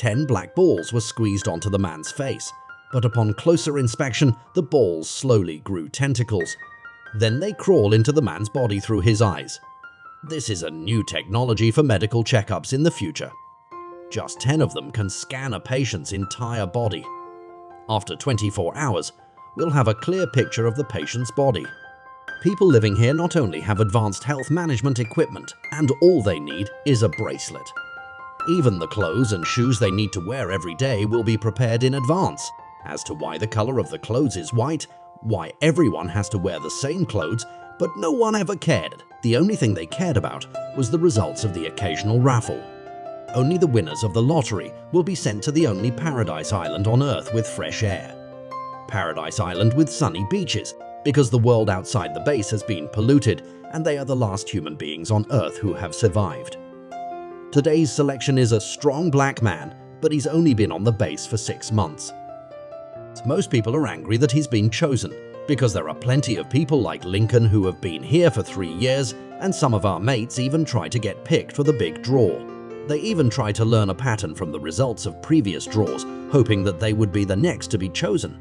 10 black balls were squeezed onto the man's face, but upon closer inspection, the balls slowly grew tentacles. Then they crawl into the man's body through his eyes. This is a new technology for medical checkups in the future. Just 10 of them can scan a patient's entire body. After 24 hours, we'll have a clear picture of the patient's body. People living here not only have advanced health management equipment, and all they need is a bracelet. Even the clothes and shoes they need to wear every day will be prepared in advance. As to why the color of the clothes is white, why everyone has to wear the same clothes, but no one ever cared. The only thing they cared about was the results of the occasional raffle. Only the winners of the lottery will be sent to the only paradise island on Earth with fresh air. Paradise Island with sunny beaches, because the world outside the base has been polluted and they are the last human beings on Earth who have survived. Today's selection is a strong black man, but he's only been on the base for 6 months. Most people are angry that he's been chosen, because there are plenty of people like Lincoln who have been here for 3 years, and some of our mates even try to get picked for the big draw. They even try to learn a pattern from the results of previous draws, hoping that they would be the next to be chosen.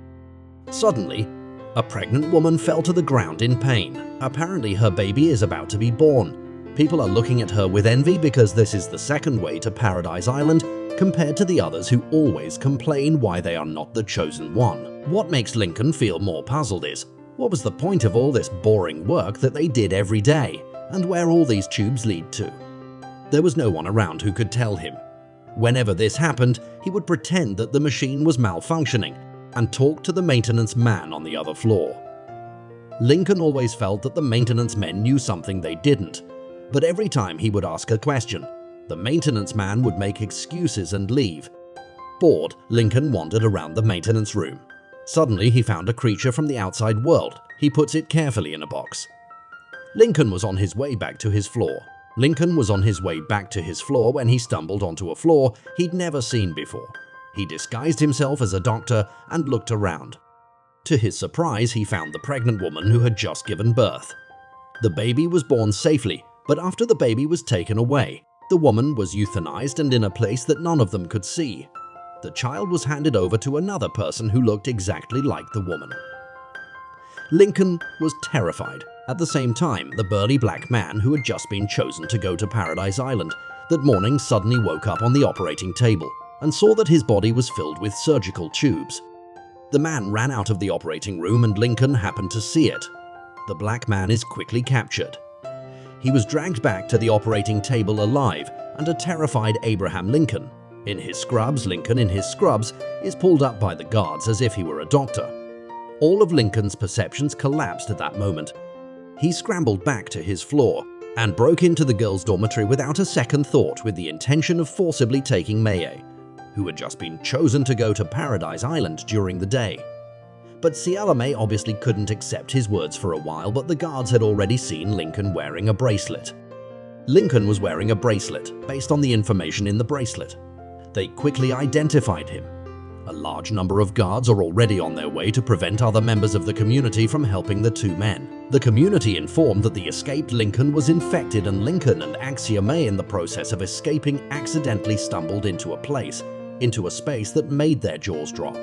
Suddenly, a pregnant woman fell to the ground in pain. Apparently her baby is about to be born. People are looking at her with envy because this is the second way to Paradise Island compared to the others who always complain why they are not the chosen one. What makes Lincoln feel more puzzled is, what was the point of all this boring work that they did every day, and where all these tubes lead to? There was no one around who could tell him. Whenever this happened, he would pretend that the machine was malfunctioning and talk to the maintenance man on the other floor. Lincoln always felt that the maintenance men knew something they didn't, but every time he would ask a question, the maintenance man would make excuses and leave. Bored, Lincoln wandered around the maintenance room. Suddenly, he found a creature from the outside world. He puts it carefully in a box. Lincoln was on his way back to his floor. When he stumbled onto a floor he'd never seen before. He disguised himself as a doctor and looked around. To his surprise, he found the pregnant woman who had just given birth. The baby was born safely, but after the baby was taken away, the woman was euthanized and in a place that none of them could see. The child was handed over to another person who looked exactly like the woman. Lincoln was terrified. At the same time, the burly black man who had just been chosen to go to Paradise Island that morning suddenly woke up on the operating table and saw that his body was filled with surgical tubes. The man ran out of the operating room and Lincoln happened to see it. The black man is quickly captured. He was dragged back to the operating table alive, and a terrified Abraham Lincoln, in his scrubs, is pulled up by the guards as if he were a doctor. All of Lincoln's perceptions collapsed at that moment. He scrambled back to his floor and broke into the girls' dormitory without a second thought with the intention of forcibly taking Maye, who had just been chosen to go to Paradise Island during the day. But May obviously couldn't accept his words for a while, but the guards had already seen Lincoln wearing a bracelet. Lincoln was wearing a bracelet based on the information in the bracelet. They quickly identified him. A large number of guards are already on their way to prevent other members of the community from helping the two men. The community informed that the escaped Lincoln was infected, and Lincoln and Axia May, in the process of escaping, accidentally stumbled into a space that made their jaws drop.